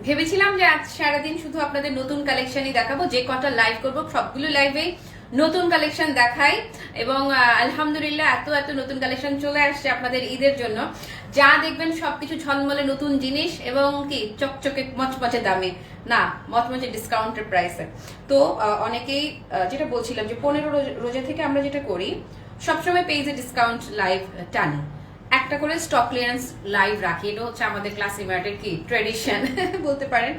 ভেবেছিলাম যে আজ সারাদিন শুধু আপনাদের নতুন কালেকশনই দেখাবো, যে কটা লাইভ করবো সবগুলো লাইভে নতুন কালেকশন দেখাই এবং আলহামদুলিল্লাহ এত এত নতুন কালেকশন চলে আসছে আপনাদের ঈদের জন্য। যা দেখবেন সবকিছু ঝলমলে নতুন জিনিস এবং কি চকচকে মচমচে দামে, না মচমচে ডিসকাউন্টের প্রাইসে। তো অনেকেই যেটা বলছিলাম যে 15 রোজা থেকে আমরা যেটা করি সবসময় পেজে ডিসকাউন্ট লাইভ টানি, একটা করে স্টক ক্লিয়ারেন্স লাইভ রাখি। এটা হচ্ছে আমাদের ক্লাসিমার্টের কি ট্রেডিশন বলতে পারেন।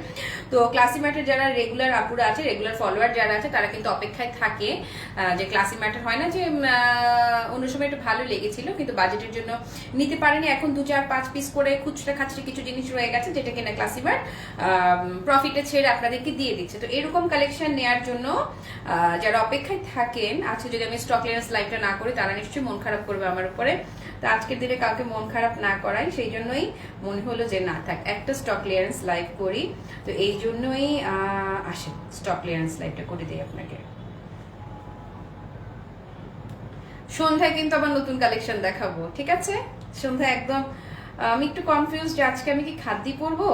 তো ক্লাসিমার্টের যারা রেগুলার আপুরা আছে, রেগুলার ফলোয়ার যারা আছে, তারা কিন্তু অপেক্ষায় থাকে যে ক্লাসিমার্টের হয় না যে অন্য সময় একটু ভালো লেগেছিল কিন্তু বাজেটের জন্য নিতে পারেনি, এখন 2-4-5 পিস করে খুচরা খাচরি কিছু জিনিস রয়ে গেছে যেটা কিনা ক্লাসিমার্ট প্রফিটে ছেড়ে আপনাদেরকে দিয়ে দিচ্ছে। তো এরকম কালেকশন নেওয়ার জন্য যারা অপেক্ষায় থাকেন, আজকে যদি আমি স্টক ক্লিয়ারেন্স লাইভটা না করি তারা নিশ্চয়ই মন খারাপ করবে আমার উপরে। তো আজকের দিনে কাউকে মন খারাপ না করাই, সেই জন্যই মনে হলো যে না থাক একটা স্টক ক্লিয়ারেন্স লাইভ করি। তো এই জন্যই আসেন স্টক ক্লিয়ারেন্স লাইভটা করে দিই আপনাকে। সন্ধ্যায় কিন্তু আবার নতুন কালেকশন দেখাবো, ঠিক আছে? সন্ধ্যায় একদম আমি একটু কনফিউজ যে আজকে আমি কি খাদ্যি পরবো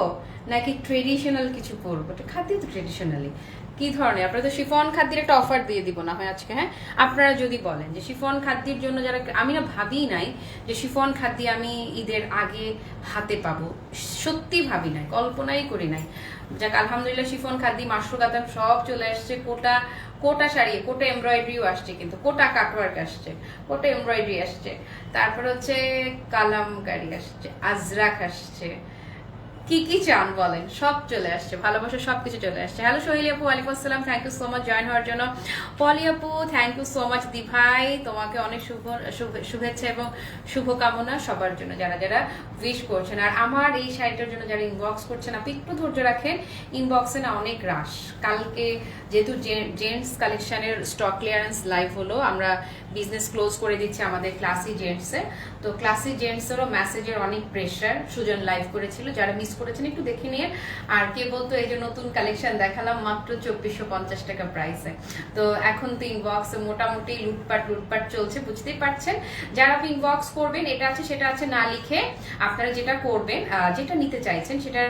নাকি ট্রেডিশনাল কিছু পরবো। খাদ্যি তো ট্রেডিশনালি কি ধরনের, আপনারা তো শিফন খাদ্যের একটা অফার দিয়ে দিব না হয় আজকে। হ্যাঁ, আপনারা যদি বলেন যে শিফন খাদ্যের জন্য যারা, আমি না ভাবি নাই যে শিফন খাদ্য আমি ঈদের আগে হাতে পাবো, সত্যি ভাবি নাই, কল্পনাই করি নাই। যাক আলহামদুলিল্লাহ শিফন খাদ্য মাশরু কাতান সব চলে আসছে, কোটা কোটা শাড়ি, কোটা এমব্রয়ডারিও আসছে, কিন্তু কোটা কাটওয়ার্ক আসছে, কোটা এমব্রয়ডারি আসছে, তারপর হচ্ছে কালামকারি আসছে, আজরাক আসছে, কি কি চান বলেন, সব চলে আসছে, ভালোবাসা সবকিছু চলে আসছে। হ্যালো সোহেলি আপু, ওয়ালাইকুম আসসালাম, thank you so much join হওয়ার জন্য। পলি আপু থ্যাংক ইউ সো মাচ। দি ভাই তোমাকে অনেক শুভেচ্ছা এবং শুভকামনা সবার জন্য যারা যারা উইশ করছেন। আর আমার এই শাড়িটার জন্য যারা ইনবক্স করছেন, আপনি একটু ধৈর্য রাখেন, ইনবক্সে না অনেক রাশ। কালকে যেহেতু জেন্টস কালেকশনের স্টক ক্লিয়ারেন্স লাইভ হলো, আমরা বিজনেস ক্লোজ করে দিচ্ছি আমাদের ক্লাসি জেন্টসে। তো ক্লাসি জেন্টসেরও মেসেজের অনেক প্রেশার, সুজন লাইভ করেছিল, যারা মিস করেছেন একটু দেখে নিয়ে। আর কে বলতো এই যে নতুন কালেকশন দেখালাম মাত্র 2450 টাকা প্রাইসে। তো এখন তো ইনবক্সে মোটামুটি লুটপাট চলছে, বুঝতেই পারছেন। যারা ইনবক্স করবেন এটা আছে সেটা আছে না লিখে আপনারা যেটা করবেন, যেটা নিতে চাইছেন সেটার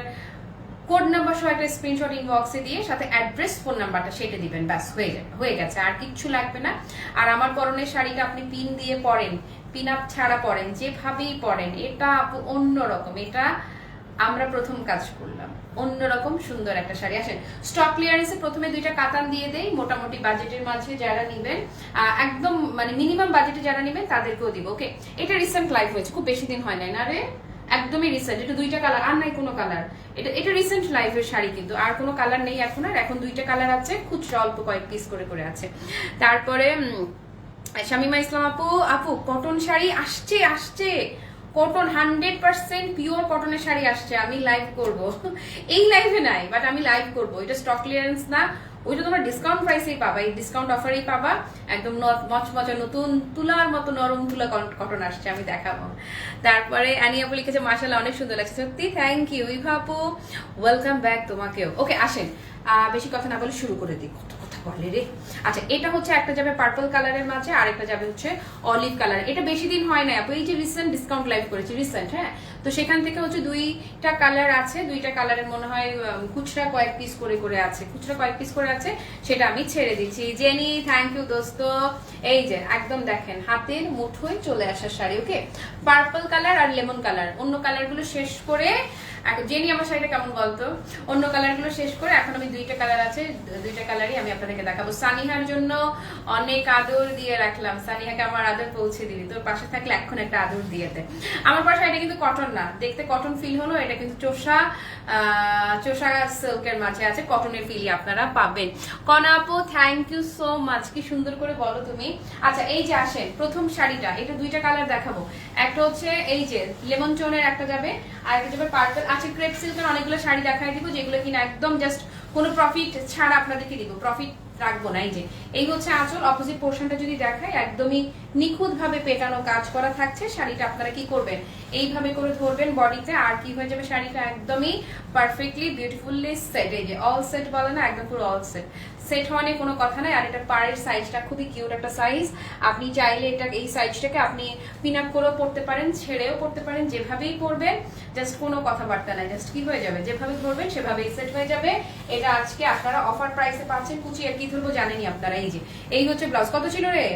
কোড নাম্বার সহ একটা স্ক্রিনশট ইনবক্সে দিয়ে সাথে অ্যাড্রেস ফোন নাম্বারটা সেটা দিবেন, ব্যাস হয়ে গেছে, আর কিচ্ছু লাগবে না। আর আমার পরনের শাড়িটা আপনি পিন দিয়ে পরেন, পিন আপ ছাড়া পরেন, যেভাবেই পরেন, এটা অন্যরকম। এটা আমরা প্রথম কাজ করলাম, অন্যরকম সুন্দর একটা শাড়ি। আসেন স্টক ক্লিয়ারেন্সে প্রথমে 2টা কাতান দিয়ে দেই, মোটামুটি বাজেটের মাঝে যারা নিবেন, একদম মানে মিনিমাম বাজেটে যারা নিবেন তাদেরকেও দিব। ওকে, এটা রিসেন্ট লাইভ হয়েছে, খুব বেশি দিন হয় নাই না রে, একদমই রিসেন্ট। এটা 2টা কালার, আর নাই কোনো কালার। এটা রিসেন্ট লাইভের শাড়ি, কিন্তু আর কোনো কালার নেই এখন। আর এখন 2টা কালার আছে, খুচরা অল্প কয়েক পিস করে আছে। তারপরে শামিমা ইসলাম আপু কটন শাড়ি আসছে, কটন 100% পিওর কটনের শাড়ি আসছে। আমি লাইভ করব, এই লাইভে নাই বাট আমি লাইভ করব। এটা স্টক ক্লিয়ারেন্স না, ওইটা তোমরা ডিসকাউন্ট প্রাইসেই পাবা, এই ডিসকাউন্ট অফারেই পাবা। একদম মচমচা নতুন তুলার মতো নরম তুলা কটন আসছে, আমি দেখাবো। তারপরে অ্যানি আপু লিখেছে মাশাআল্লাহ অনেক সুন্দর লাগছে, সত্যি থ্যাংক ইউ। ইভা আপু ওয়েলকাম ব্যাক তোমাকেও। ওকে আসেন বেশি কথা না বলে শুরু করে দিই, কত কথা বলে রে। আচ্ছা, এটা হচ্ছে একটা যাবে পার্পল কালারের মাঝে, আর একটা যাবে হচ্ছে অলিভ কালার। এটা বেশি দিন হয় না আপু, এই যে রিসেন্ট ডিসকাউন্ট লাইভ করেছি রিসেন্ট। হ্যাঁ, তো সেখান থেকে হচ্ছে 2টা কালার আছে, 2টা কালারের মনে হয় খুচরা কয়েক পিস করে আছে, সেটা আমি ছেড়ে দিচ্ছি। জেনি থ্যাংক ইউ দোস্ত। এই যে একদম দেখেন হাতের মুঠোয় চলে আসার শাড়ি। ওকে, পার্পল কালার আর লেমন কালার, অন্য কালারগুলো শেষ করে, জেনি আমার শাড়িটা কেমন বলতো, অন্য কালারগুলো শেষ করে এখন আমি 2টা কালার আছে, 2টা কালারই আমি আপনাদেরকে দেখাবো। সানিহার জন্য অনেক আদর দিয়ে রাখলাম, সানিহাকে আমার আদর পৌঁছে দিবি, তোর পাশে থাকলে এখন একটা আদর দিয়ে দে। আমার পাশে এটা কিন্তু কটন না, দেখতে কটন ফিল হলো, এটা কিন্তু চোষা সিল্কের মাঝে আছে, কটনের ফিলই আপনারা পাবেন। কনা আপু থ্যাংক ইউ সো মাচ, কি সুন্দর করে বলো তুমি। আচ্ছা, এই যে আসেন প্রথম শাড়িটা, এটা 2টা কালার দেখাবো। একটা হচ্ছে এই যে লেমন টোনের একটা যাবে, আর একটা যাবে পার্পল। আচ্ছা, ক্রেপ সিল্কের অনেকগুলো শাড়ি দেখাই দিব যেগুলো কিনা একদম জাস্ট কোনো প্রফিট ছাড়া আপনাদেরকে দিব, প্রফিট রাখবো না। এই যে এই হচ্ছে আঁচল, অপোজিট পোর্শনটা যদি দেখাই একদমই নিখুঁত ভাবে পেটানো কাজ করা থাকছে। শাড়িটা আপনারা কি করবেন, এইভাবে করে ধরবেন বডিতে, আর কি হয়ে যাবে শাড়িটা একদমই পারফেক্টলি বিউটিফুলি সেট। এই যে অল সেট বলে না, একদম পুরো অল সেট, সেট হওয়া নিয়ে কোনো কথা নাই। আর এটা পাড়ের সাইজটা খুবই কিউট একটা সাইজ। আপনি চাইলে এটা এই সাইজটাকে আপনি পিন আপ করেও পড়তে পারেন, ছেড়েও পড়তে পারেন, যেভাবেই পড়বেন জাস্ট কোনো কথাবার্তা নাই, জাস্ট কি হয়ে যাবে যেভাবে ধরবেন সেভাবেই সেট হয়ে যাবে। এটা আজকে আপনারা অফার প্রাইসে পাচ্ছেন। কুচি আর কি ধরবো জানেনি আপনারা। এই যে এই হচ্ছে ব্লাউজ, কত ছিল রে?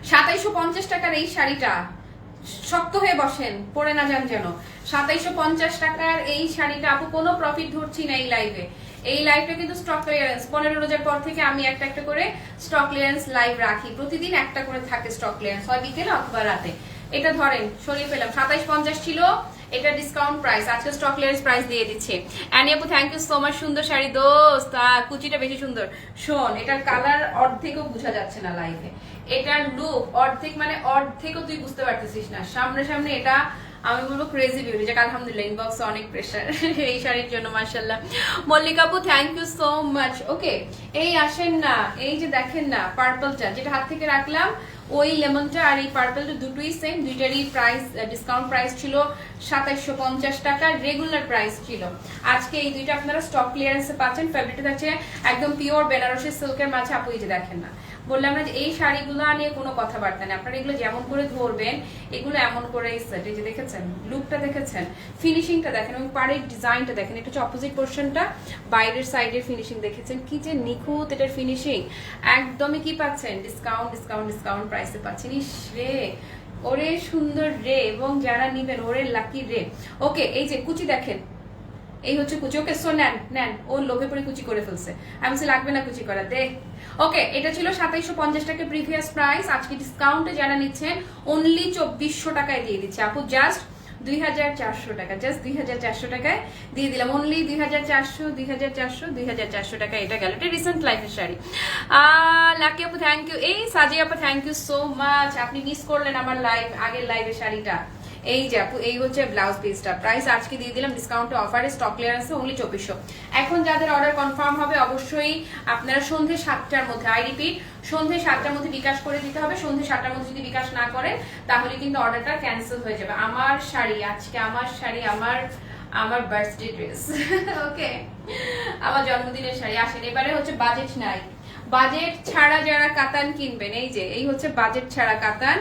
2750 টাকার এই শাড়িটা, শক্ত হয়ে বসেন, পরে না যান যেন। 2750 টাকার এই শাড়িটা আপু কোনো প্রফিট ধরছি না এই লাইভে। এই লাইভটা কিন্তু স্টক ক্লিয়ারেন্স, 15 রোজার পর থেকে আমি একটা একটা করে স্টক ক্লিয়ারেন্স লাইভ রাখি, প্রতিদিন একটা করে থাকে স্টক ক্লিয়ারেন্স, হয় বিকেলে অথবা রাতে। এটা ধরেন সরিয়ে পেলাম, 2750 ছিল, এটা ডিসকাউন্ট প্রাইস, আজকে স্টক ক্লিয়ারেন্স প্রাইস দিয়ে দিচ্ছে। অ্যানি আপু থ্যাংক ইউ সো মাচ, সুন্দর শাড়ি দোস্ত, কুচিটা বেশি সুন্দর। শোন, এটার কালার অর্ধেকও বোঝা যাচ্ছে না লাইভে, এটার লুক অর্ধেক মানে অর্ধেকও তুই বুঝতে পারতেছিস না, সামনে সামনে এটা আমি বলবো ক্রেজি বিউটি। যাক আলহামদুলিল্লাহ, ইনবক্সে অনেক প্রেশার এই শাড়ির জন্য, মাশাআল্লাহ। মল্লিকা আপু থ্যাংক ইউ সো মাচ। ওকে, এই আসেন না, এই যে দেখেন না পার্পলটা যেটা হাত থেকে রাখলাম, ওই লেমনটা আর এই পার্পলটা দুটোই সেম, দুইটারই প্রাইস ডিসকাউন্ট প্রাইস ছিল 2750 টাকা, রেগুলার প্রাইস ছিল। আজকে এই দুইটা আপনারা স্টক ক্লিয়ারেন্সে পাচ্ছেন। ফেব্রিকটা থাকছে একদম পিওর বেনারসি সিল্কের মাঝে। আপু এই যে দেখেন না, বললাম না যে এই শাড়িগুলো নিয়ে কোনো কথাবার্তা নেই, আপনারা এগুলো যেমন করে ধরবেন এগুলো এমন করে সেট। এই যে দেখেছেন লুকটা, দেখেছেন ফিনিশিংটা দেখেন, এবং পাড়ের ডিজাইনটা দেখেন, এটা হচ্ছে অপোজিট পোর্শনটা, বাইরের সাইডের ফিনিশিং দেখেছেন কি যে নিখুঁত এটার ফিনিশিং। একদমই কি পাচ্ছেন, ডিসকাউন্ট ডিসকাউন্ট ডিসকাউন্ট প্রাইসে পাচ্ছেন। ইস রে, ওরে সুন্দর রে, এবং যারা নিবেন ওরে লাকি রে। ওকে, এই যে কুচি দেখেন, এই হচ্ছে কুচি। ওকে সো নেন নেন, ও লোভে পরে কুচি করে ফেলছে, আমি বলছি লাগবে না কুচি করা, দে। ওকে, এটা ছিল 2750 টাকা প্রিভিয়াস প্রাইস, আজকে ডিসকাউন্টে যারা নিচ্ছেন অনলি 2400 টাকায় দিয়ে দিচ্ছে আপু, জাস্ট 2400 টাকা, জাস্ট 2400 টাকায় দিয়ে দিলাম, অনলি 2400 2400 2400 টাকা। এটা গেল, এটা রিসেন্ট লাইফের শাড়ি। লাকি আপু থ্যাংক ইউ, এই সাজিয়া আপু থ্যাংক ইউ সো মাচ, আপনি মিস করলেন আমার লাইভ, আগের লাইভের শাড়িটা। এই যে আপু, এই হচ্ছে ব্লাউজ পিসটা, প্রাইস আজকে দিয়ে দিলাম ডিসকাউন্টে, অফারে, স্টক ক্লিয়ারেন্সে অনলি 2400। এখন যাদের অর্ডার কনফার্ম হবে অবশ্যই আপনারা সন্ধে 7টার মধ্যে, আই রিপিট সন্ধে 7টার মধ্যে বিকাশ করে দিতে হবে। সন্ধে 7টার মধ্যে যদি বিকাশ না করেন তাহলে কিন্তু অর্ডারটা ক্যান্সেল হয়ে যাবে। আমার শাড়ি আজকে, আমার শাড়ি, আমার বার্থডে ড্রেস ওকে, আমার জন্মদিনের শাড়ি। আসেন, এবারে হচ্ছে বাজেট নাই, বাজেট ছাড়া যারা কাতান কিনবেন, এই যে এই হচ্ছে বাজেট ছাড়া কাতান,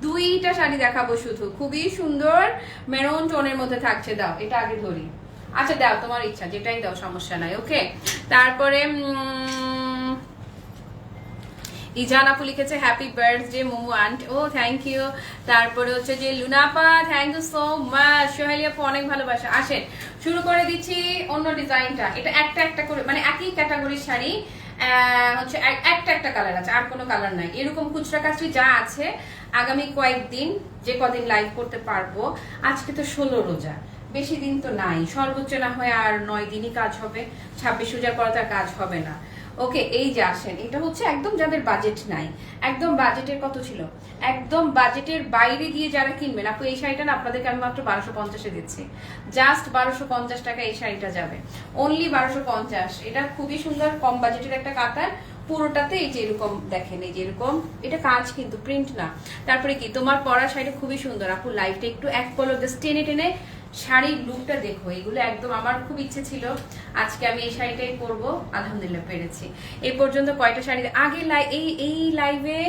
দুইটা শাড়ি দেখাবো শুধু, খুবই সুন্দর মেরুন টোনের মধ্যে থাকছে। দাও এটা আগে ধরি, আচ্ছা দাও তোমার ইচ্ছা, যেটাই দাও সমস্যা নাই। ওকে, তারপরে ইজান আপু লিখেছে হ্যাপি বার্থডে মোমো আন্ট, ও থ্যাংক ইউ। তারপরে হচ্ছে যে লুনাপা thank you so much, Soheli আপু অনেক ভালোবাসা। আসেন শুরু করে দিচ্ছি অন্য ডিজাইনটা, এটা একটা একটা করে মানে একই ক্যাটাগরির শাড়ি, হচ্ছে একটা একটা কালার আছে, আর কোনো কালার নাই। এরকম খুচরা কাচরি যা আছে আগামী কয়েকদিন যে কদিন লাইভ করতে পারবো, আজকে তো 16 রোজা, বেশি দিন তো নাই, সর্বোচ্চ না হয় আর 9 দিনই কাজ হবে, 26 রোজার পর তার কাজ হবে না। ওকে, এই যে আসেন, এটা হচ্ছে একদম যাদের বাজেট নাই, একদম বাজেটের কত ছিল, একদম বাজেটের বাইরে গিয়ে যারা কিনবেন আপু, এই শাড়িটা না আপনাদেরকে আমি মাত্র 1250-এ দিচ্ছি, জাস্ট 1250 টাকা এই শাড়িটা যাবে, অনলি 1250। এটা খুবই সুন্দর কম বাজেটের একটা কাতার, পুরোটাতে এই যে এরকম দেখেন, এই যে এরকম, এটা কাজ কিন্তু প্রিন্ট না। তারপরে কি তোমার পরা শাড়িটা খুবই সুন্দর আপু, লাইফটা একটু এক পলক জাস্ট টেনে টেনে শাড়ির লুকটা দেখো, এগুলো একদম আমার খুব ইচ্ছে ছিল আজকে আমি এই শাড়িটাই পরবো, আলহামদুলিল্লাহ পেরেছি। এই পর্যন্ত কয়টা শাড়ি আগের এই লাইভে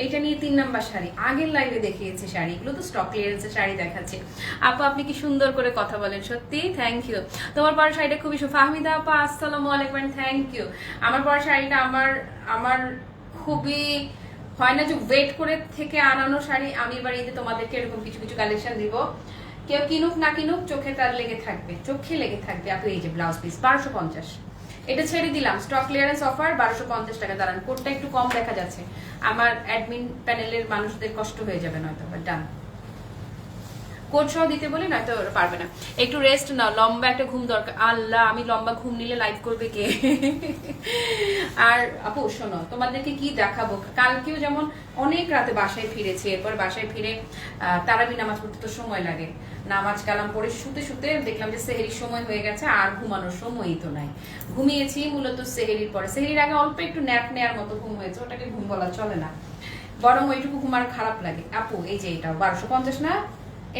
এটা নিয়ে 3 নাম্বার শাড়ি, আগের লাইভে দেখিয়েছি শাড়ি, এগুলো তো স্টক ক্লিয়ারেন্সের শাড়ি দেখাচ্ছে। আপু আপনি কি সুন্দর করে কথা বলেন, সত্যি থ্যাংক ইউ। তোমার পরা শাড়িটা খুবই ফাহমিদা আপা আসসালামু আলাইকুম, থ্যাংক ইউ। আমার পরা শাড়িটা আমার খুবই হয় না যে ওয়েট করে থেকে আনানো শাড়ি, আমি এবার ঈদে তোমাদেরকে এরকম কিছু কিছু কালেকশন দিব, কেউ কিনুক না কিনুক চোখে তার লেগে থাকবে, চোখে লেগে থাকবে আপু। এই যে ব্লাউজ পিস 1250, এটা ছেড়ে দিলাম স্টক ক্লিয়ারেন্স অফার 1250 টাকা। দাঁড়ান, কোডটা একটু কম দেখা যাচ্ছে, আমার অ্যাডমিন প্যানেলের মানুষদের কষ্ট হয়ে যাবে নয়তো। ডান, কোট সহ দিতে বলি, নয়তো ওরা পারবে না। একটু রেস্ট নাও, লম্বা একটা ঘুম দরকার। আল্লাহ, আমি লম্বা ঘুম নিলে লাইভ করবে কে? আর আপু শোনো, তোমাদেরকে কি দেখাবো, কালকেও যেমন অনেক রাতে বাসায় ফিরেছি, এরপর বাসায় ফিরে তারাবি নামাজ পড়তে তো সময় লাগে, নামাজ কালাম পড়ে শুতে শুতে দেখলাম যে সেহেরির সময় হয়ে গেছে, আর ঘুমানোর সময়ই তো নাই। ঘুমিয়েছি মূলত সেহেরির পরে, সেহেরির আগে অল্প একটু ন্যাপ নেয়ার মতো ঘুম হয়েছে, ওটাকে ঘুম বলা চলে না, বরং ওইটুকু ঘুম আর খারাপ লাগে। আপু এই যে এটাও 1250 না,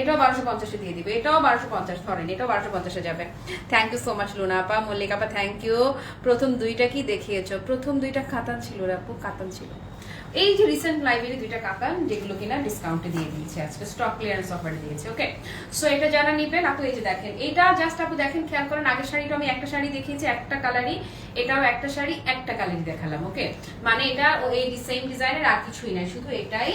এটাও 1250 দিয়ে দিবে, এটাও 1250 ধরেন, এটাও 1250 যাবে। Thank you so much Luna আপা, মল্লিকা আপা থ্যাংক ইউ। প্রথম দুইটা কি দেখিয়েছো? প্রথম দুইটা কাতান ছিল রে আপু, কাতান ছিল। এই যে রিসেন্ট লাইব্রেরি দুইটা কাতান, যেগুলো কিনা ডিসকাউন্টে দিয়ে দিয়েছে, আজকে স্টক ক্লিয়ারেন্স অফার দিয়েছে। ওকে, সো এটা যারা নিবেন আপু, এই যে দেখেন, এটা জাস্ট আপু দেখেন, খেয়াল করেন, আগের শাড়িটা আমি একটা শাড়ি দেখিয়েছি একটা কালারই, এটাও একটা শাড়ি একটা কালারই দেখালাম। ওকে, মানে এটা এই সেম ডিজাইনের আর কিছুই নাই, শুধু এটাই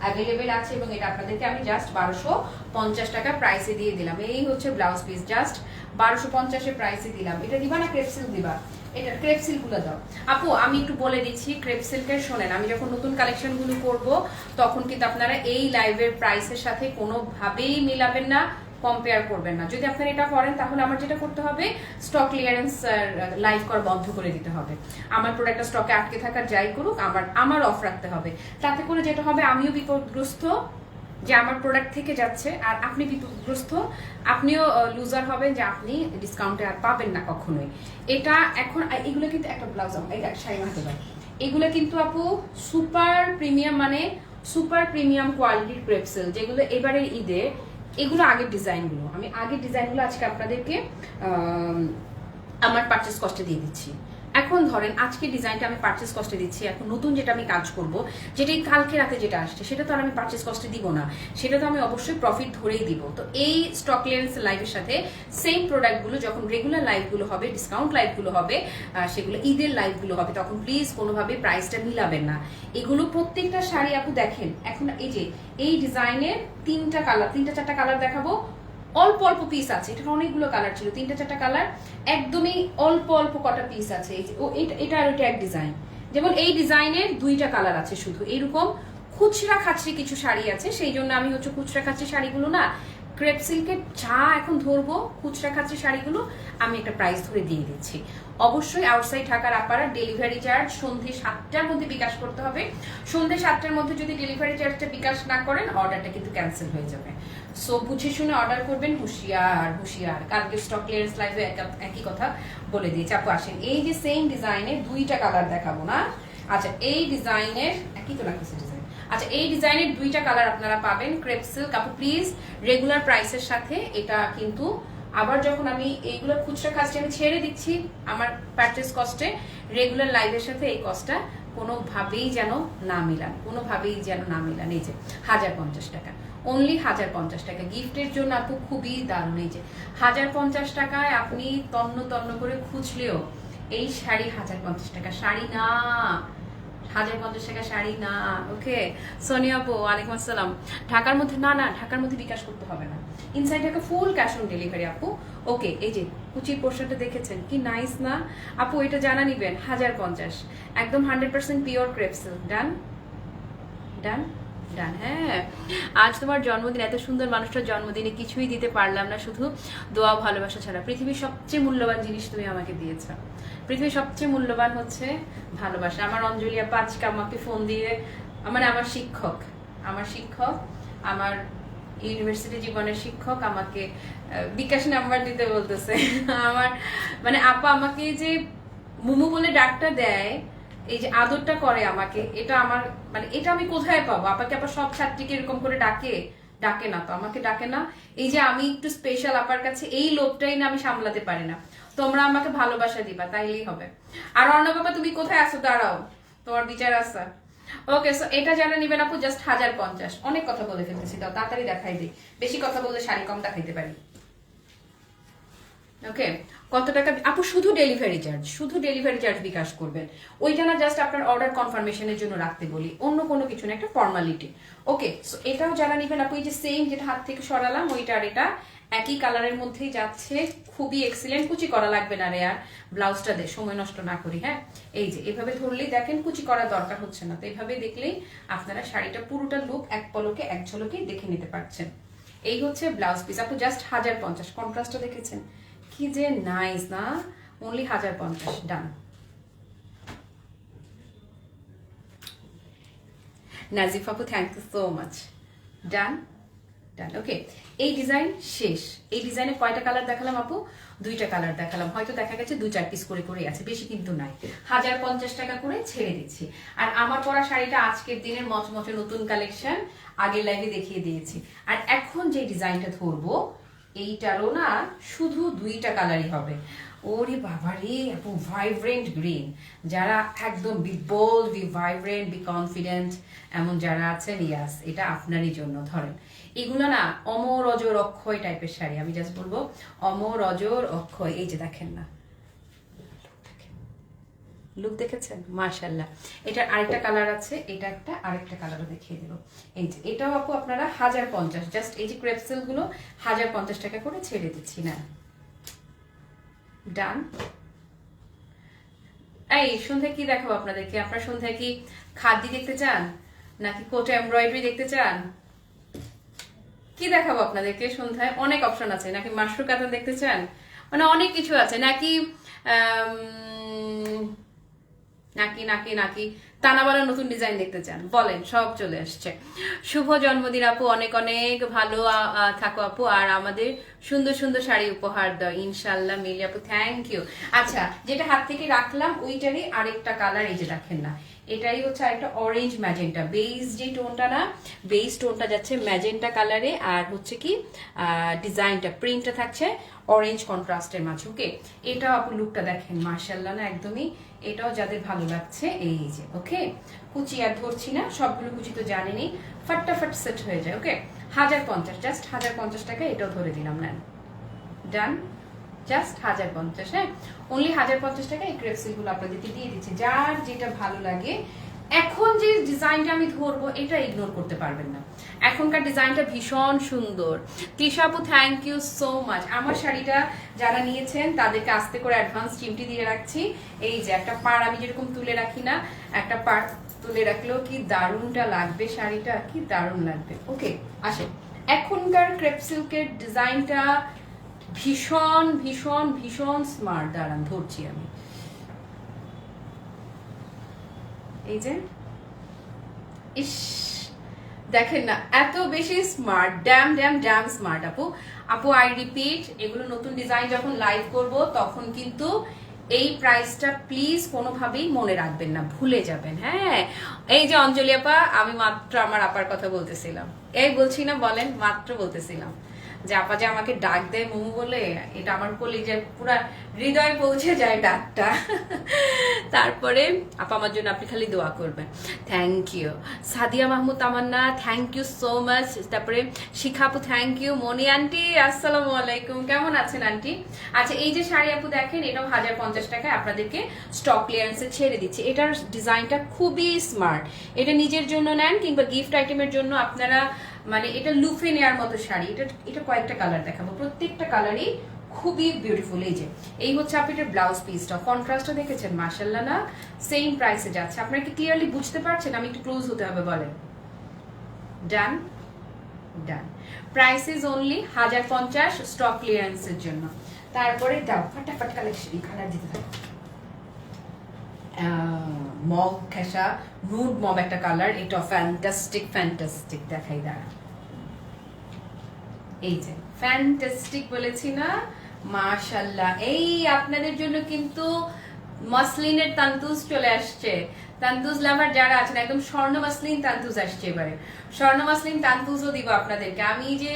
অ্যাভেলেবেল আছে, এবং এটা আপনাদেরকে আমি জাস্ট 1250 টাকা প্রাইসে দিয়ে দিলাম। এই হচ্ছে ব্লাউজ পিস, জাস্ট 1250 প্রাইসে দিলাম। এটা দিবা না ক্রেপ সিল্ক দিবা? এটা ক্রেপ সিল্ক গুলো দাও আপু। আমি একটু বলে দিচ্ছি, ক্রেপ সিল্কের শোনেন, আমি যখন নতুন কালেকশন গুলো করবো তখন কিন্তু আপনারা এই লাইভের প্রাইসের সাথে কোনোভাবেই মিলাবেন না, কম্পেয়ার করবেন না। যদি আপনারা এটা করেন তাহলে আমার যেটা করতে হবে, স্টক ক্লিয়ারেন্স লাইভ করা বন্ধ করে দিতে হবে। আমার প্রোডাক্টটা স্টকে আটকে থাকার যাই করুক, আমার অফ রাখতে হবে। তাতে করে যেটা হবে, আমিও বিপদগ্রস্ত যে আমার প্রোডাক্ট থেকে যাচ্ছে, আর আপনি বিপদগ্রস্ত, আপনিও লুজার হবেন যে আপনি ডিসকাউন্টে আর পাবেন না কখনোই। এটা এখন এগুলো কিন্তু একটা ব্লাউজ, শাড়ি মাহাতে পারে, এগুলো কিন্তু আপু সুপার প্রিমিয়াম, মানে সুপার প্রিমিয়াম কোয়ালিটির ক্রেপ সিল্ক, যেগুলো এবারের ঈদে, এগুলো আগের ডিজাইনগুলো, আমি আগের ডিজাইনগুলো আজকে আপনাদেরকে আমার পারচেস কস্টে দিয়ে দিচ্ছি। এখন ধরেন আজকে ডিজাইনটা আমি পারচেস কস্টে দিচ্ছি, এখন নতুন যেটা আমি কাজ করব, যেটা কালকে রাতে যেটা আসছে, সেটা তো আর আমি পারচেস কস্টে দিব না, সেটা তো আমি অবশ্যই প্রফিট ধরেই দিব। তো এই স্টক ক্লিয়ারেন্স লাইভের সাথে সেম প্রোডাক্টগুলো যখন রেগুলার লাইভগুলো হবে, ডিসকাউন্ট লাইভগুলো হবে, সেগুলো ঈদের লাইভগুলো হবে, তখন প্লিজ কোনোভাবে প্রাইসটা মিলাবেন না। এগুলো প্রত্যেকটা শাড়ি আপু দেখেন, এখন এই যে এই ডিজাইনের তিনটা কালার, তিনটা চারটা কালার দেখাবো, অল্প অল্প পিস আছে, এটা অনেকগুলো কালার ছিল, তিনটা চারটা কালার, একদমই অল্প অল্প কটা পিস আছে। এই যে এটা আর ওইটা এক ডিজাইন, যেমন এই ডিজাইনের দুইটা কালার আছে শুধু। এইরকম খুচরা খাচরি কিছু শাড়ি আছে, সেই জন্য আমি হচ্ছে খুচরা খাচরি শাড়িগুলো না, ক্রেপ সিল্কের যা এখন ধরবো খুচরা খাচরি শাড়িগুলো আমি একটা প্রাইস ধরে দিয়ে দিচ্ছি। অবশ্যই আউটসাইড ঢাকার আপারা ডেলিভারি চার্জ সন্ধ্যে 7টার মধ্যে বিকাশ করতে হবে। সন্ধ্যে 7টার মধ্যে যদি ডেলিভারি চার্জটা বিকাশ না করেন, অর্ডারটা কিন্তু ক্যান্সেল হয়ে যাবে। সো বুঝে শুনে অর্ডার করবেন, হুঁশিয়ার হুঁশিয়ার। কালকে স্টক ক্লিয়ারেন্স লাইভে একই কথা বলে দিয়েছি। আপু আসেন, এই যে সেম ডিজাইনের দুইটা কালার দেখাবো না। আচ্ছা, এই ডিজাইনের একই তো লাগতেছে ডিজাইন। আচ্ছা, এই ডিজাইনের দুইটা কালার আপনারা পাবেন, ক্রেপ সিল্ক। আপু প্লিজ রেগুলার প্রাইসের সাথে এটা কিন্তু আবার যখন আমি এইগুলো খুচরা কাজটা আমি ছেড়ে দিচ্ছি আমার পারচেস কস্টে, রেগুলার লাইভের সাথে এই কস্টটা কোনোভাবেই যেন না মিলান, কোনোভাবেই যেন না মিলান। এই যে 1050 টাকা, অনলি 1050 টাকা গিফটের জন্য আপু, খুবই দারুণ। এই যে 1050 টাকায় আপনি তন্ন তন্ন করে খুঁজলেও এই শাড়ি 1050 টাকা শাড়ি না, 1050 টাকা শাড়ি না। ওকে, সোনিয়া আপু ওয়ালাইকুম আসসালাম। ঢাকার মধ্যে না, ঢাকার মধ্যে বিকাশ করতে হবে না, inside Dhaka full cash on delivery আপু। ওকে, এই যে কুচির পোর্শনটা দেখেছেন কি নাইস না আপু? এটা জানা নিবেন 1050, একদম 100% পিওর ক্রেপ সিল্ক। ডান ডান ডান। হ্যাঁ, আজ তোমার জন্মদিন, এত সুন্দর মানুষটার জন্মদিনে কিছুই দিতে পারলাম না, শুধু দোয়া ভালোবাসা ছাড়া। পৃথিবীর সবচেয়ে মূল্যবান জিনিস তুমি আমাকে দিয়েছ, পৃথিবীর সবচেয়ে মূল্যবান হচ্ছে ভালোবাসা। আমার অঞ্জলি আপা আজকে আমাকে ফোন দিয়ে, মানে আমার শিক্ষক, আমার ইউনিভার্সিটি জীবনের শিক্ষক আমাকে বিকাশ নাম্বার দিতে বলতেছে। আমার মানে আপা আমাকে যে মুমু বলে ডাকটা দেয়, এই যে আদরটা করে আমাকে, এটা আমার মানে এটা আমি কোথায় পাবো? আপাকে আবার সব ছাত্রীকে এরকম করে ডাকে না তো, আমাকে ডাকে না। এই যে আমি একটু স্পেশাল আপার কাছে, এই লোভটাই না আমি সামলাতে পারি না। তোমরা আমাকে ভালোবাসা দিবা, তাইলেই হবে। আর অর্ণব বাবা তুমি কোথায় আছো? দাঁড়াও, তোমার বিচার আছে। ওকে, সো এটা যারা নিবেন আপু, জাস্ট 1050। অনেক কথা বলে ফেলতেছি, তাও তাড়াতাড়ি দেখাই দিই, বেশি কথা বললে শাড়ি কম দেখাইতে পারি। ওকে, কত টাকা আপু? শুধু ডেলিভারি চার্জ বিকাশ করবেন, ওইটা না জাস্ট আপনার অর্ডার কনফার্মেশনের জন্য রাখতে বলি, অন্য কোনো কিছু না, একটা ফর্মালিটি। ওকে, সো এটাও যারা নিবেন আপু, এই যে সেম যেটা হাত থেকে সরালাম, ওইটা আর এটা একই কালারের মধ্যেই যাচ্ছে, খুবই এক্সিলেন্ট। কুচি করা লাগবে না রে, আর ব্লাউজটা দে, সময় নষ্ট না করি। হ্যাঁ, এই যে এভাবে ধরলেই দেখেন কুচি করার দরকার হচ্ছে না, তো এইভাবে দেখলেই আপনারা শাড়িটা পুরোটা লুক এক পলকে এক ঝলকে দেখে নিতে পারছেন। এই হচ্ছে ব্লাউজ পিস আপু, জাস্ট 1050। কন্ট্রাস্টটা দেখেছেন কি যে নাইস না, অনলি 1050। ডান। নাজিফ আপু থ্যাংক ইউ সো মাচ। ডান ডান। ওকে, এই ডিজাইন শেষ। এই ডিজাইনে কয়টা কালার দেখালাম আপু? 2টা কালার দেখালাম, হয়তো দেখা গেছে 2-4 পিস করে করে আছে, বেশি কিন্তু নাই। 1050 টাকা করে ছেড়ে দিচ্ছি। আর আমার পরা শাড়িটা আজকের দিনের মচমচে নতুন কালেকশন, আগের লাইভে দেখিয়ে দিয়েছি। আর এখন যে ডিজাইনটা ধরবো এইটারও না শুধু 2টা কালারই হবে। ওরে বাবারে আপু, ভাইব্রেন্ট গ্রিন, যারা একদম be bold, be vibrant, be confident এমন যারা আছেন, ইয়াস এটা আপনারই জন্য। ধরেন এগুলো না অমর অজর অক্ষয় টাইপের শাড়ি, আমি জাস্ট বলবো অমর অজর অক্ষয়। এই যে দেখেন না, লুক দেখেছেন? মাশাআল্লাহ। এটার আরেকটা কালার আছে, এটা একটা আরেকটা কালারও দেখিয়ে দেবো। এই যে এটাও আপু আপনারা 1050, জাস্ট এই যে ক্রেপসেল গুলো 1050 টাকা করে ছেড়ে দিচ্ছি না। ডান। এই সন্ধ্যায় কি দেখাবো আপনাদেরকে? আপনারা সন্ধ্যায় কি খাদি দেখতে চান, নাকি কোট এমব্রয়ডারি দেখতে চান? কি দেখাবো আপনাদেরকে সন্ধ্যায়? অনেক অপশন আছে। নাকি মাশরু কাতান দেখতে চান? মানে অনেক কিছু আছে। নাকি নাকি নাকি নাকি তানাবালা নতুন ডিজাইন দেখতে চান? বলেন, সব চলে আসছে। শুভ জন্মদিন আপু, অনেক অনেক ভালো থাকো আপু, আর আমাদের সুন্দর সুন্দর শাড়ি উপহার দাও ইনশাল্লাহ। মিলি আপু থ্যাংক ইউ। আচ্ছা, যেটা হাত থেকে রাখলাম ওইটারই আরেকটা কালার, এই যে দেখেন না, এটাই হচ্ছে আরেকটা অরেঞ্জ ম্যাজেন্টা। বেস যে টোনটা না, বেস টোনটা যাচ্ছে ম্যাজেন্টা কালারে, আর হচ্ছে কি ডিজাইনটা, প্রিন্টটা থাকছে অরেঞ্জ কন্ট্রাস্টের মাঝে। ওকে, এটাও আপু লুকটা দেখেন মাশাআল্লাহ না একদমই। এটাও যাদের ভালো লাগছে, এই যে ওকে, কুচি আর ধরছি না, সবগুলো কুচি তো জানেনি, ফাটাফাট সেট হয়ে যায়। ওকে, 1050, জাস্ট 1050 টাকা এটাও ধরে দিলাম। নেন, ডান, জাস্ট 1050। হ্যাঁ, অনলি 1050 টাকা এই ক্রেপসিলগুলো আপনাদেরকে দিয়ে দিচ্ছি, যার যেটা ভালো লাগে। এখন যে ডিজাইনটা আমি ধরবো এটা ইগনোর করতে পারবেন না, এখনকার ডিজাইনটা ভীষণ সুন্দর। তৃষা আপু থ্যাংক ইউ সো মাচ। আমার শাড়িটা যারা নিয়েছেন তাদেরকে আস্তে করে অ্যাডভান্স চিমটি দিয়ে রাখছি। এই যে একটা পাড় আমি যেরকম তুলে রাখি না, একটা পাড় তুলে রাখলেও কি দারুণটা লাগবে শাড়িটা, কি দারুণ লাগবে। ওকে, আসে এখনকার ক্রেপ সিল্কের ডিজাইনটা ভীষণ ভীষণ ভীষণ স্মার্ট। দাঁড়ান ধরছি আমি, এই যে ইস দেখেন না, এত বেশি smart, damn damn damn smart আপু। আপু আই রিপিট, এগুলো নতুন ডিজাইন যখন লাইভ করব তখন কিন্তু এই প্রাইসটা প্লিজ কোনোভাবেই মনে রাখবেন না, ভুলে যাবেন। হ্যাঁ, এই যে অঞ্জলি আপা, আমি মাত্র আমার আপার কথা বলতেছিলাম, এই বলছি না, বলেন মাত্র বলতেছিলাম যে আপা যে আমাকে ডাক দেয় মোমো বলে, এটা আমার কলিজায় পুরা হৃদয়ে পৌঁছে যায় ডাকটা। তারপরে আপা আমার জন্য আপনি খালি দোয়া করবেন। Thank you. Sadia Mahmud Tamanna thank you so much. তারপরে শিখা আপু থ্যাংক ইউ। মনি আন্টি আসসালামু আলাইকুম, কেমন আছেন আন্টি? আচ্ছা, এই যে শাড়ি আপু দেখেন, এটাও 1050 টাকায় আপনাদেরকে স্টক ক্লিয়ারেন্সে ছেড়ে দিচ্ছি। এটার ডিজাইনটা খুবই স্মার্ট, এটা নিজের জন্য নেন কিংবা গিফট আইটেমের জন্য আপনারা, মানে এটা লুফে নেওয়ার মতো শাড়ি। এটা কয়েকটা কালার দেখাবো, প্রত্যেকটা কালারই খুবই বিউটিফুল। এই যে এই হচ্ছে আপনার ব্লাউজ পিসটা, কন্ট্রাস্টটা দেখেছেন মাশাআল্লাহ না, সেম প্রাইসে যাচ্ছে। আপনারা কি ক্লিয়ারলি বুঝতে পারছেন? আমি একটু ক্লোজ হতে হবে, বলেন। ডান ডান। প্রাইস ইজ অনলি 1050 স্টক ক্লিয়ারেন্সের জন্য। তারপরে দাও ফাটাফাট কালেকশন, কালার দিতে থাকো। মগ ঘেঁষা নুড মব একটা কালার, এটা ফ্যান্টাস্টিক ফ্যান্টাস্টিক দেখাই। দাঁড়া, এই যে ফ্যান্টাস্টিক বলেছি না, মাশাআল্লাহ। এই আপনাদের জন্য কিন্তু মাসলিনের তান্তুজ চলে আসছে। তান্তুজ লাভার যারা আছেন, একদম স্বর্ণ মাসলিন তান্তুজ আসছে এবারে। স্বর্ণ মাসলিন তান্তুজও দিব আপনাদেরকে। আমি যে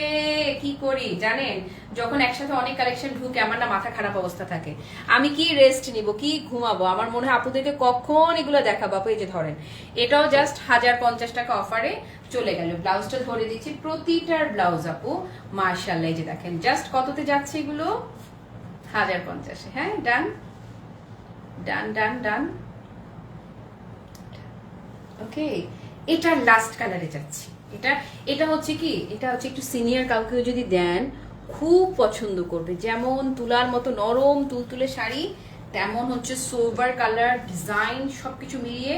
কি করি জানেন, যখন একসাথে অনেক কালেকশন ঢুকে আমার না মাথা খারাপ অবস্থা থাকে, আমি কি রেস্ট নিব, কি ঘুমাবো, আমার মনে হয় আপুদেরকে কখন এগুলো দেখাবো। আপু এই যে ধরেন, এটাও জাস্ট 1050 টাকা অফারে চলে গেল। ব্লাউজটা ধরে দিচ্ছি, প্রতিটার ব্লাউজ আপু মাশাআল্লাহ। এই যে দেখেন জাস্ট কততে যাচ্ছে এগুলো, 1050। হ্যাঁ, ডান ডান ডান ডান। ওকে, এটার লাস্ট কালারে যাচ্ছি। এটা হচ্ছে কি, এটা হচ্ছে একটু সিনিয়র কাউকে যদি দেন খুব পছন্দ করবে। যেমন তুলার মতো নরম তুলতুলে শাড়ি, তেমন হচ্ছে সোবার কালার, ডিজাইন সবকিছু মিলিয়ে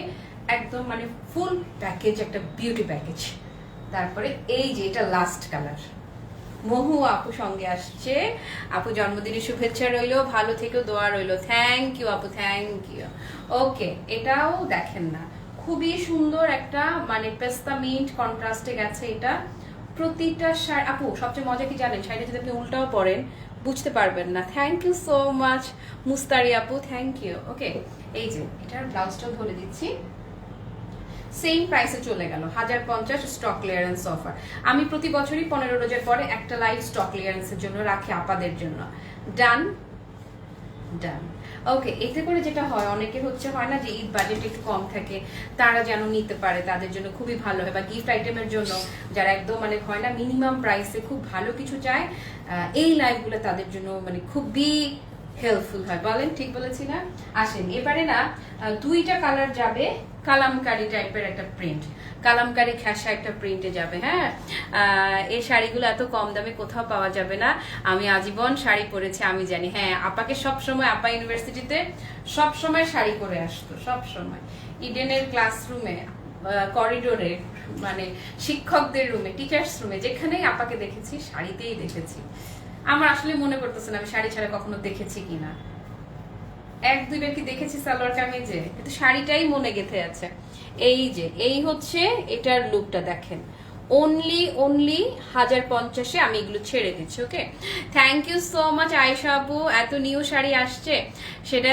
একদম মানে ফুল প্যাকেজ, একটা বিউটি প্যাকেজ। তারপরে এই যে এটা লাস্ট কালার, মহু আপু সঙ্গে আসছে। আপু জন্মদিনের শুভেচ্ছা রইলো, ভালো থেকো, দোয়া রইলো। থ্যাংক ইউ আপু, থ্যাংক ইউ। ওকে, এটাও দেখেন না, খুবই সুন্দর একটা মানে পেস্তা মিন্ট কন্ট্রাস্টে গেছে এটা। প্রতিটা শাড়ি আপু সবচেয়ে মজা কি জানেন, শাড়িটা যদি আপনি উল্টাও পরেন বুঝতে পারবেন না। Thank you so much Mustari আপু, থ্যাংক ইউ। ওকে, এই যে এটার ব্লাউজটাও ধরে দিচ্ছি, সেম প্রাইসে চলে গেল 1050 স্টক ক্লিয়ারেন্স অফার। আমি প্রতি বছরই 15 রোজার পরে একটা লাইভ স্টক ক্লিয়ারেন্সের জন্য রাখি আপাদের জন্য। ডান ডান। ওকে, এতে করে যেটা হয়, অনেকের হচ্ছে হয় না যে ঈদ বাজেট একটু কম থাকে, তারা যেন নিতে পারে, তাদের জন্য খুবই ভালো হয়। বা গিফট আইটেমের জন্য যারা একদম মানে হয় না মিনিমাম প্রাইসে খুব ভালো কিছু চায়, এই লাইভগুলো তাদের জন্য মানে খুবই হেল্পফুল হয়। বলেন ঠিক বলেছি না? আসেন এবারে না, দুইটা কালার যাবে, কালামকারী টাইপের একটা প্রিন্ট, কালামকারী ঘেঁষা একটা প্রিন্টে যাবে। হ্যাঁ, এই শাড়িগুলো এত কম দামে কোথাও পাওয়া যাবে না। আমি আজীবন শাড়ি পরেছি, আমি জানি। হ্যাঁ, আপাকে সব সময়, আপা ইউনিভার্সিটিতে সব সময় শাড়ি পরে আসতো, সব সময়। ইডেনের ক্লাসরুমে, করিডোরে, মানে শিক্ষকদের রুমে, টিচার্স রুমে, যেখানেই আপাকে দেখেছি শাড়িতেই দেখেছি। আমার আসলে মনে করতেছে না আমি শাড়ি ছাড়া কখনো দেখেছি কিনা। এক দুইবার কি দেখেছি সালোয়ার কামিজে, কিন্তু শাড়িটাই মনে গেঁথে আছে। এই যে এই হচ্ছে এটার লুকটা দেখেন, অনলি 1050-এ আমি এগুলো ছেড়ে দিচ্ছি। Okay, thank you so much Ayesha আপু। এত নিউ শাড়ি আসছে সেটা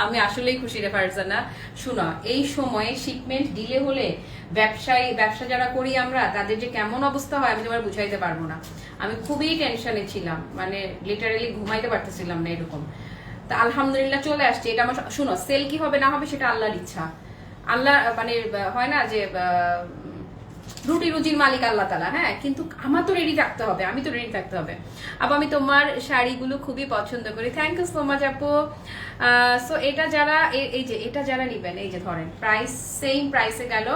আমি আসলেই খুশি রে ফারজানা। শুনো, এই সময়ে শিপমেন্ট ডিলে হলে ব্যবসা যারা করি আমরা, তাদের যে কেমন অবস্থা হয় আমি তোমার বুঝাইতে পারবো না। আমি খুবই টেনশনে ছিলাম, মানে লিটারালি ঘুমাইতে পারতেছিলাম না এরকম। তা আলহামদুলিল্লাহ চলে আসছে। এটা আমার, শুনো, সেল কি হবে না হবে সেটা আল্লাহর ইচ্ছা। আল্লাহ মানে হয় না যে রুটি রুজির মালিক আল্লাহ তাআলা। হ্যাঁ, কিন্তু আমার তো রেডি থাকতে হবে, আমি তো রেডি থাকতে হবে। আপু আমি তোমার শাড়িগুলো খুবই পছন্দ করি। থ্যাংক ইউ সো মাচ আপু। সো এটা যারা, এই যে এটা যারা নিবেন, এই যে ধরেন প্রাইস সেম প্রাইসে গেল,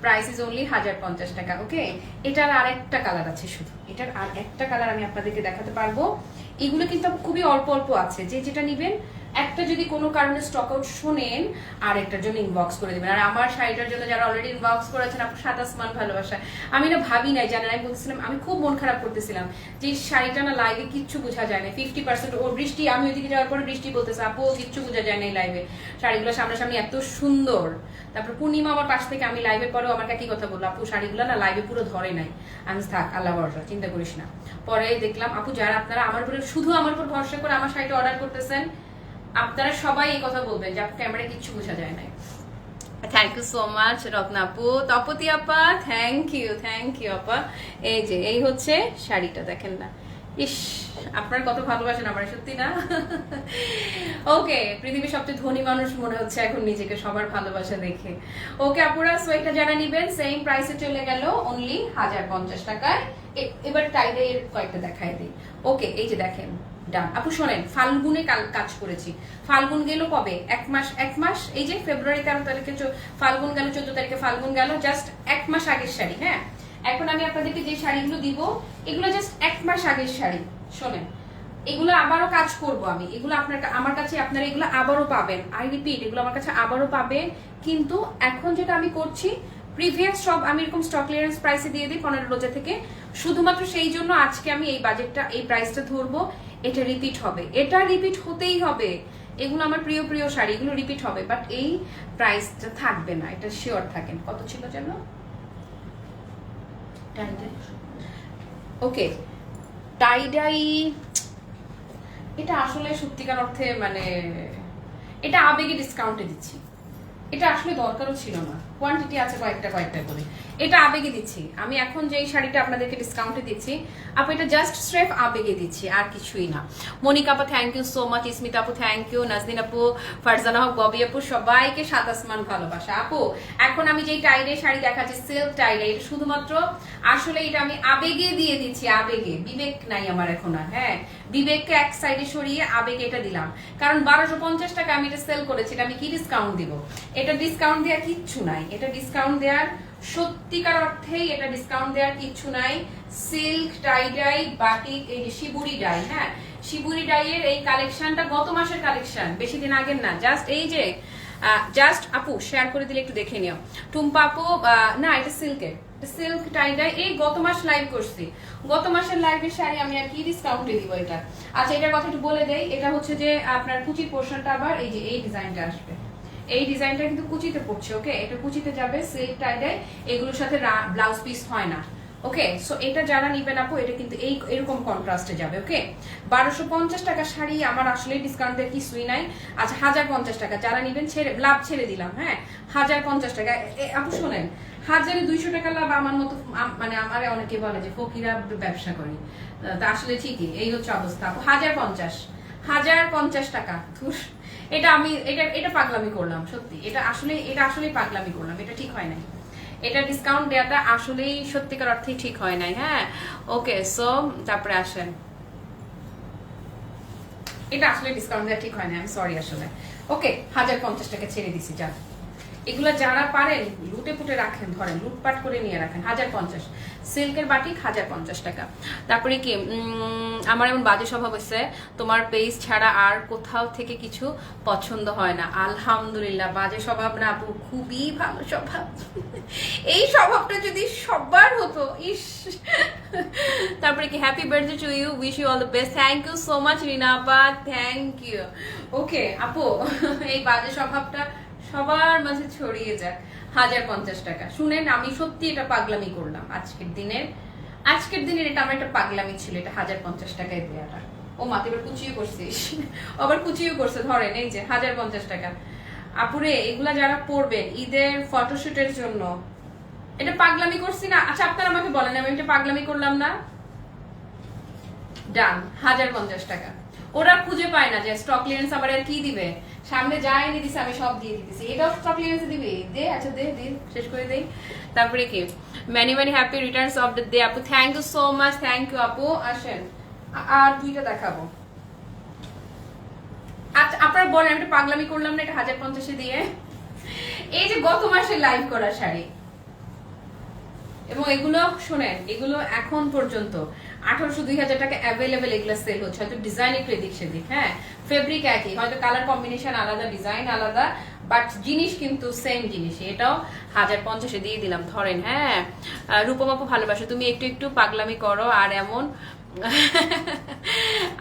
প্রাইস ইজ অনলি 1050 টাকা। ওকে, এটার আর একটা কালার আছে, শুধু এটার আর একটা কালার আমি আপনাদেরকে দেখাতে পারবো। এগুলো কিন্তু খুবই অল্প অল্প আছে, যে যেটা নিবেন একটা যদি কোনো কারণে স্টক আউট শোনেন, আর একটার জন্য ইনবক্স করে দিবেন। আর আমার শাড়িটার জন্য যারা অলরেডি ইনবক্স করেছেন, আপনার 7 আসমান ভালোবাসা। আমি না ভাবি নাই, জানেন, আমি বলতেছিলাম, আমি খুব মন খারাপ করতেছিলাম যে শাড়িটা না লাইভে কিচ্ছু বোঝা যায় না, 50%। ও বৃষ্টি, আমি ওইদিকে যাওয়ার পরে বৃষ্টি বলতেছে আপু কিচ্ছু বোঝা যায় না এই লাইভে, শাড়িগুলো সামনাসামনি এত সুন্দর। তারপর পূর্ণিমা আমার পাশ থেকে, আমি লাইভের পরেও আমার একই কথা বললো, আপু শাড়িগুলো না লাইভে পুরো ধরে নাই। আমি থাক, আল্লাহ ভরসা, চিন্তা করিস না। পরে দেখলাম আপু যারা আপনারা আমার উপরে, শুধু আমার উপর ভরসা করে আমার শাড়িটা অর্ডার করতেছেন, আপনারা সবাই এই কথা বলবেন যে আপনার ক্যামেরায় কিচ্ছু বোঝা যায় না। Thank you so much Ratna আপু, তপতি আপা, থ্যাংক ইউ আপা। এই যে এই হচ্ছে শাড়িটা, দেখেন না, ইস আপনার কত ভালোবাসেন আমার, সত্যি না? ওকে, পৃথিবীর সবচেয়ে ধনী মানুষ মনে হচ্ছে এখন নিজেকে সবার ভালোবাসা দেখে। ওকে আপুরা, সো এটা যারা নিবেন সেম প্রাইসে চলে গেল অনলি 1050 টাকায়। এবার টাইডে এর কয়েকটা দেখাই দিই। ওকে, এই যে দেখেন, ডান। আপু শোনেন, ফাল্গুনে কাজ করেছি। ফাল্গুন গেল কবে? এক মাস। এই যে ফেব্রুয়ারি 13 তারিখে ফাল্গুন গেল, 14 তারিখে ফাল্গুন গেল, জাস্ট এক মাস আগের শাড়ি। হ্যাঁ, এখন আমি আপনাদেরকে যে শাড়িগুলো দিব, এগুলো জাস্ট এক মাস আগের শাড়ি। শোনেন, এগুলো আবারও কাজ করব আমি, এগুলো আমার কাছে আপনারা এগুলো আবারও পাবেন। আই রিপিট, এগুলো আমার কাছে আবারও পাবেন। কিন্তু এখন যেটা আমি করছি, প্রিভিয়াস সব আমি এরকম স্টক ক্লিয়ারেন্স প্রাইসে দিয়ে দিই 15 রোজা থেকে। শুধুমাত্র সেই জন্য আজকে আমি এই বাজেটটা, এই প্রাইসটা ধরবো। এটা রিপিট হবে, এটা রিপিট হতেই হবে। এগুলো আমার প্রিয় প্রিয় শাড়ি, এগুলো রিপিট হবে, বাট এই প্রাইসটা থাকবে না, এটা শিওর থাকেন। কত ছিল যেন? ওকে, টাইডাই, এটা আসলে সত্যিকার অর্থে মানে এটা আবেগে ডিসকাউন্টে দিচ্ছি। এটা আসলে দরকারও ছিল না, কোয়ান্টিটি আছে কয়েকটা করে, এটা আবেগে দিচ্ছি আমি। এখন যে শাড়িটা আপনাদেরকে ডিসকাউন্টে দিচ্ছি আপু, এটা জাস্ট স্রেফ আবেগে দিচ্ছি, আর কিছুই না। মনিকা আপু থ্যাংক ইউ সো মাচ, ইসমিতা আপু থ্যাংক ইউ, নাজনীন আপু, ফারজানা হক, ববি আপু, সবাইকে 7 আসমান ভালোবাসা। আপু এখন আমি যেই টাইডে শাড়ি দেখাচ্ছি, সিল্ক টাইডে, এটা শুধুমাত্র আসলে এটা আমি আবেগে দিয়ে দিচ্ছি, আবেগে। বিবেক নাই আমার এখন আর। হ্যাঁ, বিবেককে এক সাইডে সরিয়ে আবেগে এটা দিলাম, কারণ 1250 টাকা আমি এটা সেল করেছি, এটা আমি কি ডিসকাউন্ট দিব? এটা ডিসকাউন্ট দেওয়ার কিচ্ছু নাই, এটা ডিসকাউন্ট দেওয়ার, সত্যিকার অর্থেই এটা ডিসকাউন্ট দেওয়ার কিচ্ছু নাই। সিল্ক টাইডাই বাটিক, এই যে শিবুরি ডাই, হ্যাঁ শিবুরি ডাইয়ের এই কালেকশনটা গত মাসের কালেকশন, বেশি দিন আগের না। জাস্ট এই যে জাস্ট আপু শেয়ার করে দিলে একটু দেখে নিও। টুম্পা আপু, না এটা সিল্কের, সিল্ক টাই ডাই, এই গত মাস লাইভ করছি, গত মাসের লাইভের শাড়ি আমি আর কি ডিসকাউন্টে দিব এটা। আচ্ছা এটার কথা একটু বলে দেই, এটা হচ্ছে যে আপনার কুচির পোর্শনটা আবার এই যে এই ডিজাইনটা আসবে, এই ডিজাইনটা কিন্তু কুচিতে পড়ছে, ওকে এটা কুচিতে যাবে, সিল্ক টাই ডাই, এগুলোর সাথে ব্লাউজ পিস হয় না, ওকে। সো এটা যারা নিবেন আপু এটা কিন্তু এই এরকম কন্ট্রাস্টে যাবে, ওকে। 1250 টাকা শাড়ি আমার আসলে ডিসকাউন্টের কিছুই নাই। আচ্ছা 1050 টাকা যারা নিবেন, ছেড়ে লাভ ছেড়ে দিলাম, হ্যাঁ 1050 টাকা। আপু শোনেন, 1200 টাকা লাভ আমার মতো, মানে আমার অনেকে বলে যে ফকিরা ব্যবসা করি, তা আসলে ঠিকই এই হচ্ছে অবস্থা। আপু 1050 টাকা, এটা আমি এটা পাগলামি করলাম সত্যি, এটা আসলেই পাগলামি করলাম, এটা ঠিক হয় নাই, এটা ডিসকাউন্ট দেওয়াটা আসলেই সত্যিকার অর্থেই ঠিক হয় নাই, হ্যাঁ ওকে। সো তারপরে আসেন, এটা আসলে ডিসকাউন্ট দেওয়া ঠিক হয় না, আমি সরি আসলে, ওকে 1050 টাকা ছেড়ে দিছি। যা এগুলো যারা পারেন লুটে পুটে রাখেন, ধরেন লুটপাট করে নিয়ে রাখেন। 1050 সিল্কের বাটিক 1050 টাকা। তারপরে কি আমার এমন বাজে স্বভাব হচ্ছে, তোমার পেজ ছাড়া আর কোথাও থেকে কিছু পছন্দ হয় না। আলহামদুলিল্লাহ, বাজে স্বভাব না আপু, খুবই ভালো স্বভাব। এই স্বভাবটা যদি সবার হতো, ইস। তারপরে কি happy birthday to you, wish you all the best, thank you so much Rina আপা, থ্যাংক ইউ। ওকে আপু, এই বাজে স্বভাবটা সবার মাঝে ছড়িয়ে যাক। 1050 টাকা। শুনেন, আমি সত্যি এটা পাগলামি করলাম আজকের দিনের এটা আমার একটা পাগলামি ছিল, এটা 1050 টাকায় দেওয়াটা। ও মাতে এবার কুচিও করছিস, আবার কুচিও করছে, ধরেন এই যে 1050 টাকা। আপুরে এগুলা যারা পরবেন ঈদের ফটোশুটের জন্য, এটা পাগলামি করছি না? আচ্ছা আপনারা আমাকে বলেন, আমি এটা পাগলামি করলাম না? ডান, 1050 টাকা। ওরা খুঁজে পায় না যে স্টক ক্লিয়ারেন্স আবার আর কি দিবে, সামনে যাই নি দিছে আমি সব দিয়ে দিতেছি, এটাও স্টক ক্লিয়ারেন্স দিবে, দে আচ্ছা দে শেষ করে দেই। তারপরে কি many happy returns of the day আপু, thank you so much, thank you আপু। আসেন আর দুইটা দেখাবো। আচ্ছা আপনারা বলেন, আমি একটা পাগলামি করলাম না এটা 1050 দিয়ে? এই যে গত মাসে লাইভ করা শাড়ি, এবং এগুলো শোনেন, এগুলো এখন পর্যন্ত 1800-2000 টাকা অ্যাভেলেবেল, এগুলো সেল হচ্ছে, হয়তো ডিজাইন একটু এদিক সেদিক, হ্যাঁ ফেব্রিক একই, হয়তো কালার কম্বিনেশন আলাদা, ডিজাইন আলাদা, বাট জিনিস কিন্তু সেম জিনিস। এটাও 1050 দিয়ে দিলাম, ধরেন। হ্যাঁ রূপম আপু ভালোবাসো, তুমি একটু পাগলামি করো আর এমন।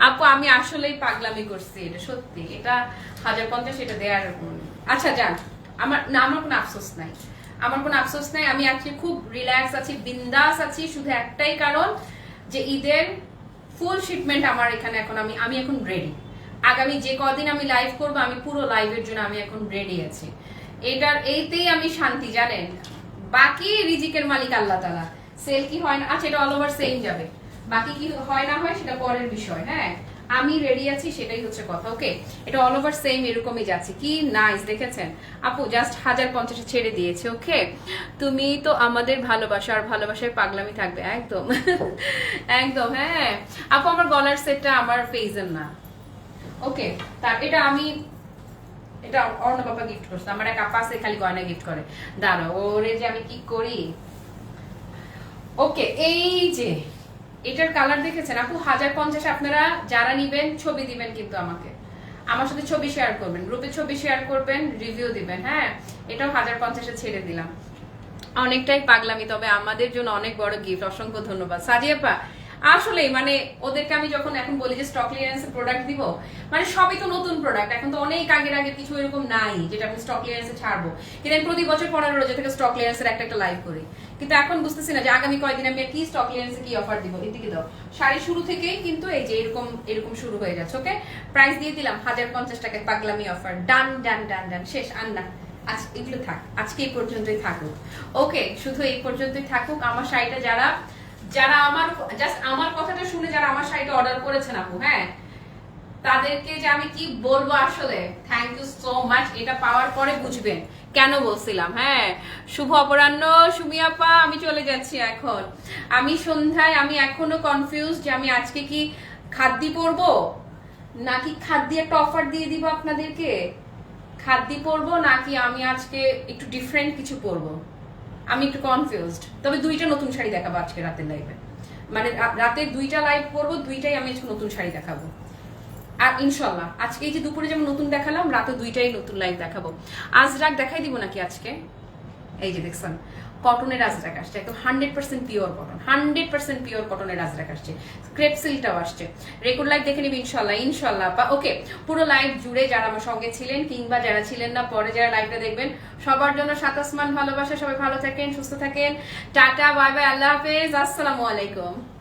আপু আমি আসলেই পাগলামি করছি, এটা সত্যি, এটা 1050 এটা দেয়ার। আচ্ছা যান, আমার কোনো আফসোস নাই, আমি আজকে খুব রিল্যাক্স আছি, বিন্দাস আছি, শুধু একটাই কারণ যে ঈদের ফুল শিপমেন্ট আমার এখানে এখন, আমি এখন রেডি। আগামী যে কদিন আমি লাইভ করব, আমি পুরো লাইভের জন্য আমি এখন রেডি আছি, এইতেই আমি শান্তি, জানেন। বাকি রিজিকের মালিক আল্লাহ তাআলা। সেল কি হয় না, আচ্ছা এটা অল ওভার সেম যাবে, বাকি কি হয় না হয় সেটা পরের বিষয়, হ্যাঁ আমি রেডি আছি, সেটাই হচ্ছে কথা, ওকে। এটা অল ওভার সেম এরকমই যাচ্ছে, কি নাইস দেখেছেন আপু, জাস্ট 1050 ছেড়ে দিয়েছে, ওকে। তুমি তো আমাদের ভালোবাসা, আর ভালোবাসায় পাগলামি থাকবে, একদম একদম। হ্যাঁ আপু আমার গলার সেটটা আমার পেজের না, ওকে। তার এটা অর্ণ বাবা গিফট করছে, আমার এক আপা আছে খালি গয়না গিফট করে, দাঁড়াও ওরে যে আমি কি করি। ওকে এই যে এটার কালার দেখেছেন আপু, 1050। আপনারা যারা নিবেন ছবি দিবেন, কিন্তু আমার সাথে ছবি শেয়ার করবেন, গ্রুপে ছবি শেয়ার করবেন, রিভিউ দিবেন, হ্যাঁ এটাও 1050 ছেড়ে দিলাম। অনেকটাই পাগলামি, তবে আমাদের জন্য অনেক বড় গিফট, অসংখ্য ধন্যবাদ সাজিয়াপা। আসলে মানে ওদেরকে আমি যখন এখন বলি যে স্টক ক্লিয়ারেন্সের প্রোডাক্ট দিব, মানে সবই তো নতুন প্রোডাক্ট, এখন তো অনেক আগের কিছু এরকম নাই যেটা আমি স্টক ক্লিয়ারেন্সে ছাড়বো, কিন্তু আমি প্রতি বছর 15 রোজা থেকে স্টক ক্লিয়ারেন্সের একটা লাইভ করি, কিন্তু এখন বুঝতেছি না যে আগামী কয়েকদিন আমি কি স্টক ক্লিয়ারেন্সে কি অফার দিব। এদিকে দাও, শাড়ি শুরু থেকেই কিন্তু এই যে এরকম শুরু হয়ে যাচ্ছে, ওকে। প্রাইস দিয়ে দিলাম 1050 টাকায়, পাগলামি অফার, ডান ডান ডান ডান, শেষ। আর না এগুলো থাক, আজকে এই পর্যন্তই থাকুক, ওকে শুধু এই পর্যন্তই থাকুক। আমার শাড়িটা যারা আমার কথাটা শুনে যারা আমার শাড়িটা অর্ডার করেছেন আপু, হ্যাঁ তাদেরকে যে আমি কি বলবো, আসলে থ্যাংক ইউ সো মাচ। এটা পাওয়ার পরে বুঝবেন কেন বলছিলাম। হ্যাঁ শুভ অপরাহ্ন সুমি আপা, আমি চলে যাচ্ছি এখন। আমি সন্ধ্যায়, আমি এখনো কনফিউজ যে আমি আজকে কি খাদ্যি পরবো নাকি খাদ্যি একটা অফার দিয়ে দিব আপনাদেরকে, খাদ্যি পরবো নাকি আমি আজকে একটু ডিফারেন্ট কিছু পরবো, আমি একটু কনফিউজড। তবে দুইটা নতুন শাড়ি দেখাবো আজকে রাতের লাইভে, মানে রাতের দুইটা লাইভ করবো, দুইটাই আমি আজকে নতুন শাড়ি দেখাবো। আর ইনশাল্লাহ আজকে এই যে দুপুরে যেমন নতুন দেখালাম, রাতে দুইটাই নতুন লাইভ দেখাবো। আজরাক দেখাই দিব নাকি আজকে? এই যে দেখছেন কটনের আজরাক আসছে, একদম 100% পিওর কটন, 100% পিওর কটনের আজরাক আসছে, ক্রেপ সিল্কটাও আসছে। রেকর্ড লাইভ দেখে নিবি ইনশাল্লাহ ইনশাল্লাহ। ওকে, পুরো লাইভ জুড়ে যারা আমার সঙ্গে ছিলেন কিংবা যারা ছিলেন না পরে যারা লাইভটা দেখবেন, সবার জন্য সাত আসমান ভালোবাসা। সবাই ভালো থাকেন, সুস্থ থাকেন, টাটা, বাই বাই, আল্লাহ হাফেজ, আসসালামু আলাইকুম।